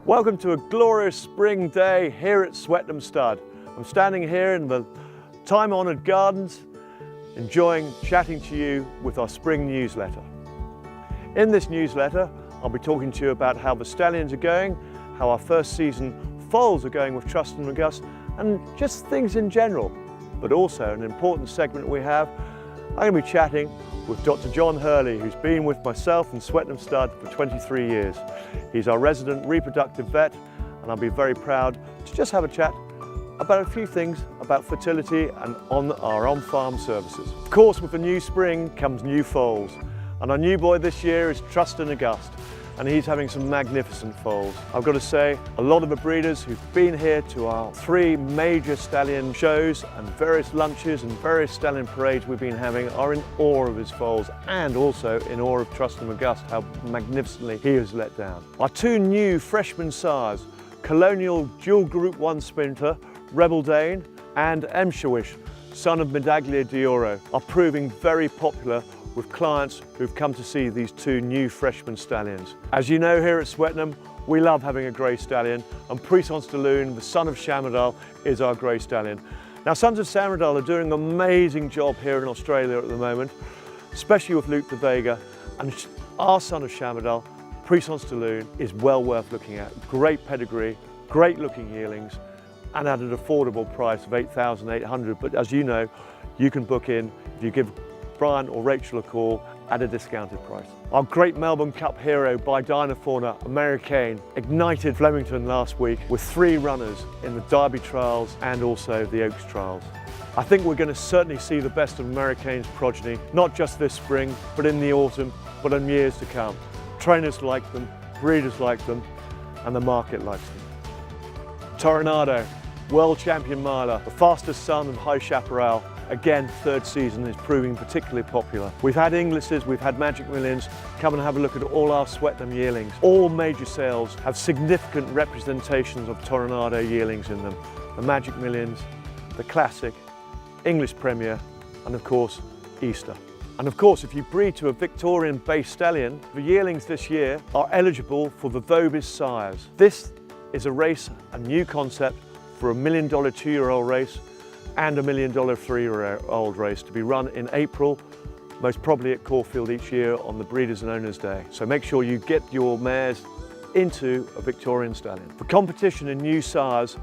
Welcome to a glorious spring day here at Swettenham Stud. I'm standing here in the time-honoured gardens, enjoying chatting to you with our spring newsletter. In this newsletter, I'll be talking to you about how the stallions are going, how our first season foals are going with Trust and August, and just things in general. But also an important segment we have, I'm going to be chatting with Dr John Hurley, who's been with myself and Swettenham Stud for 23 years. He's our resident reproductive vet, and I'll be very proud to just have a chat about a few things about fertility and on our on-farm services. Of course, with the new spring comes new foals, and our new boy this year is Trust and August, and he's having some magnificent foals. I've got to say, a lot of the breeders who've been here to our 3 major stallion shows and various lunches and various stallion parades we've been having are in awe of his foals, and also in awe of Trust and August, how magnificently he has let down. Our 2 new freshman sires, Colonial Dual Group 1 Sprinter, Rebel Dane, and Emshawish, son of Medaglia d'Oro, are proving very popular with clients who've come to see these 2 new freshman stallions. As you know, here at Swettenham, we love having a grey stallion, and Puissance de Lune, the son of Shamardal, is our grey stallion. Now, sons of Shamardal are doing an amazing job here in Australia at the moment, especially with Luke de Vega, and our son of Shamardal, Puissance de Lune, is well worth looking at. Great pedigree, great looking yearlings, and at an affordable price of $8,800. But as you know, you can book in if you give Brian or Rachel a call at a discounted price. Our great Melbourne Cup hero by Dynafauna, Americain, ignited Flemington last week with 3 runners in the Derby trials and also the Oaks trials. I think we're going to certainly see the best of Americain's progeny, not just this spring, but in the autumn, but in years to come. Trainers like them, breeders like them, and the market likes them. Toronado, world champion miler, the fastest son of High Chaparral. Again, 3rd season is proving particularly popular. We've had Inglisses, we've had Magic Millions. Come and have a look at all our Swettenham yearlings. All major sales have significant representations of Toronado yearlings in them. The Magic Millions, the Classic, English Premier, and of course, Easter. And of course, if you breed to a Victorian-based stallion, the yearlings this year are eligible for the Vobis sires. This is a race, a new concept for a $1 million 2-year-old race and a $1 million 3-year-old race to be run in April, most probably at Caulfield each year on the Breeders' and Owners' Day. So make sure you get your mares into a Victorian stallion. For competition in new sires,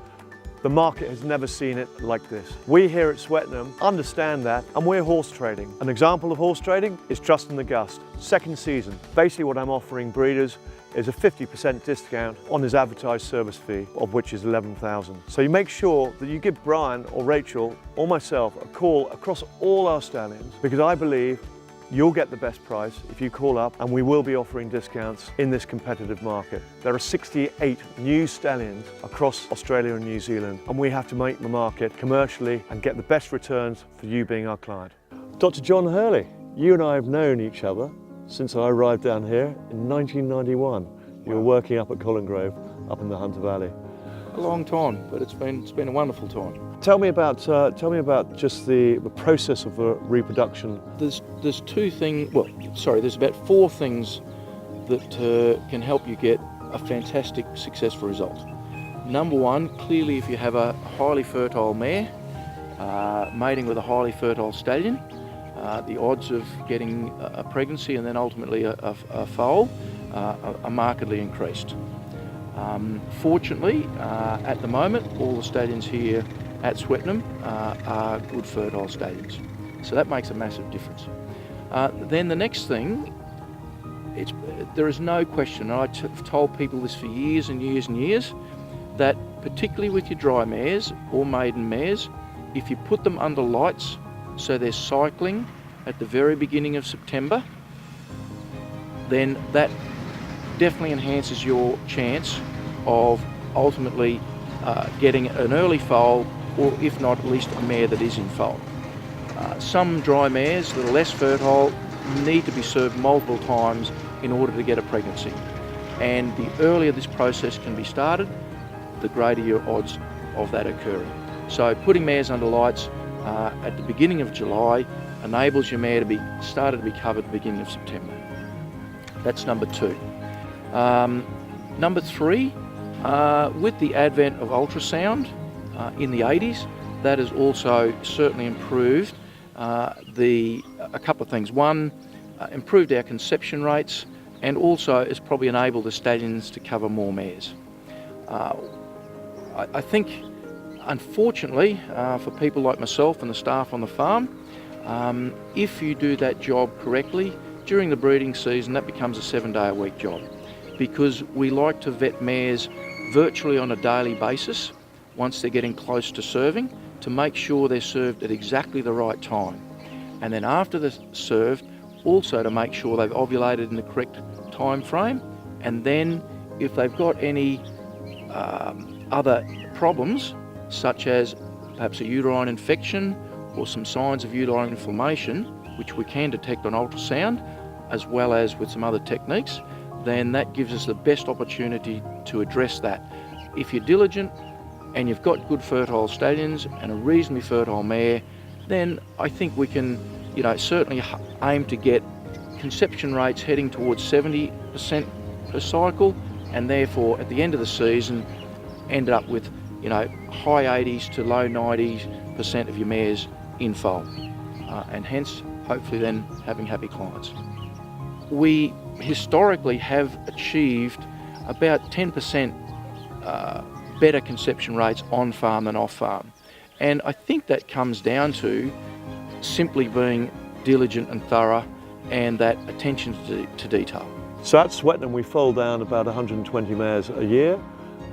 the market has never seen it like this. We here at Swettenham understand that, and we're horse trading. An example of horse trading is Trust and August, 2nd season. Basically what I'm offering breeders is a 50% discount on his advertised service fee, of which is $11,000. So you make sure that you give Brian or Rachel or myself a call across all our stallions, because I believe you'll get the best price if you call up, and we will be offering discounts in this competitive market. There are 68 new stallions across Australia and New Zealand, and we have to make the market commercially and get the best returns for you being our client. Dr John Hurley, you and I have known each other since I arrived down here in 1991. You were working up at Collingrove, up in the Hunter Valley. A long time, but it's been a wonderful time. Tell me about just the process of reproduction. There's there's about 4 things that can help you get a fantastic, successful result. Number 1, clearly if you have a highly fertile mare mating with a highly fertile stallion, the odds of getting a pregnancy and then ultimately a foal are markedly increased. Fortunately, at the moment, all the stallions here at Swettenham are good fertile stallions. So that makes a massive difference. Then the next thing, there is no question, and I've told people this for years and years and years, that particularly with your dry mares or maiden mares, if you put them under lights, so they're cycling at the very beginning of September, then that definitely enhances your chance of ultimately getting an early foal, or if not, at least a mare that is in foal. Some dry mares that are less fertile need to be served multiple times in order to get a pregnancy. And the earlier this process can be started, the greater your odds of that occurring. So putting mares under lights at the beginning of July enables your mare to be started to be covered at the beginning of September. That's number 2. Number 3, With the advent of ultrasound in the 80s, that has also certainly improved a couple of things. One, improved our conception rates, and also has probably enabled the stallions to cover more mares. I think, unfortunately, for people like myself and the staff on the farm, if you do that job correctly, during the breeding season, that becomes a 7-day-a-week job, because we like to vet mares virtually on a daily basis once they're getting close to serving, to make sure they're served at exactly the right time. And then after they're served, also to make sure they've ovulated in the correct time frame. And then if they've got any other problems, such as perhaps a uterine infection or some signs of uterine inflammation, which we can detect on ultrasound, as well as with some other techniques, then that gives us the best opportunity to address that. If you're diligent and you've got good fertile stallions and a reasonably fertile mare, then I think we can, certainly aim to get conception rates heading towards 70% per cycle, and therefore at the end of the season end up with high 80s to low 90% of your mares in foal, and hence hopefully then having happy clients. We historically have achieved about 10% better conception rates on farm than off farm, and I think that comes down to simply being diligent and thorough, and that attention to detail. So at Swettenham we foal down about 120 mares a year,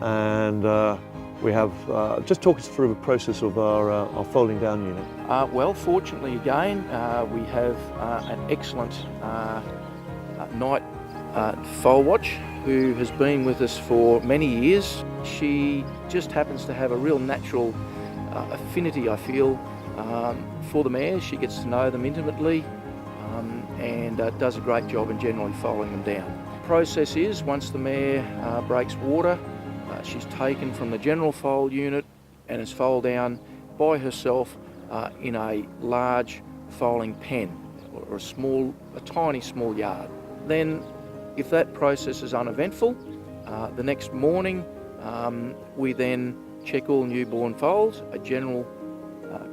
and we have, just talk us through the process of our foaling down unit. Well, fortunately again, we have an excellent night foal watch who has been with us for many years. She just happens to have a real natural affinity, I feel, for the mares. She gets to know them intimately, and does a great job in generally foaling them down. The process is, once the mare breaks water, she's taken from the general foal unit and is foaled down by herself in a large foaling pen, or a tiny small yard. Then, if that process is uneventful, the next morning we then check all newborn foals, a general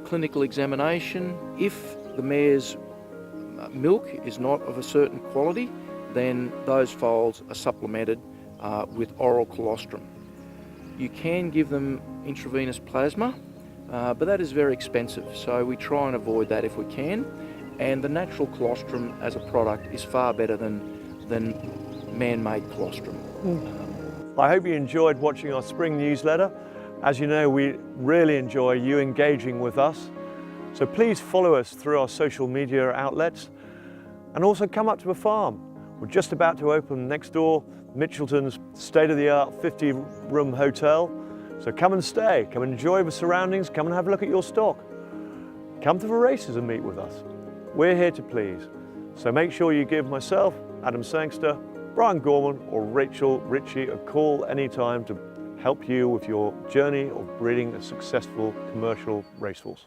clinical examination. If the mare's milk is not of a certain quality, then those foals are supplemented with oral colostrum. You can give them intravenous plasma, but that is very expensive, so we try and avoid that if we can, and the natural colostrum as a product is far better than man-made colostrum. I hope you enjoyed watching our spring newsletter. As you know, we really enjoy you engaging with us, so please follow us through our social media outlets, and also come up to the farm. We're just about to open next door Mitchelton's state-of-the-art 50-room hotel, so come and stay, come and enjoy the surroundings, come and have a look at your stock. Come to the races and meet with us. We're here to please, so make sure you give myself, Adam Sangster, Brian Gorman or Rachel Ritchie a call anytime to help you with your journey of breeding a successful commercial racehorse.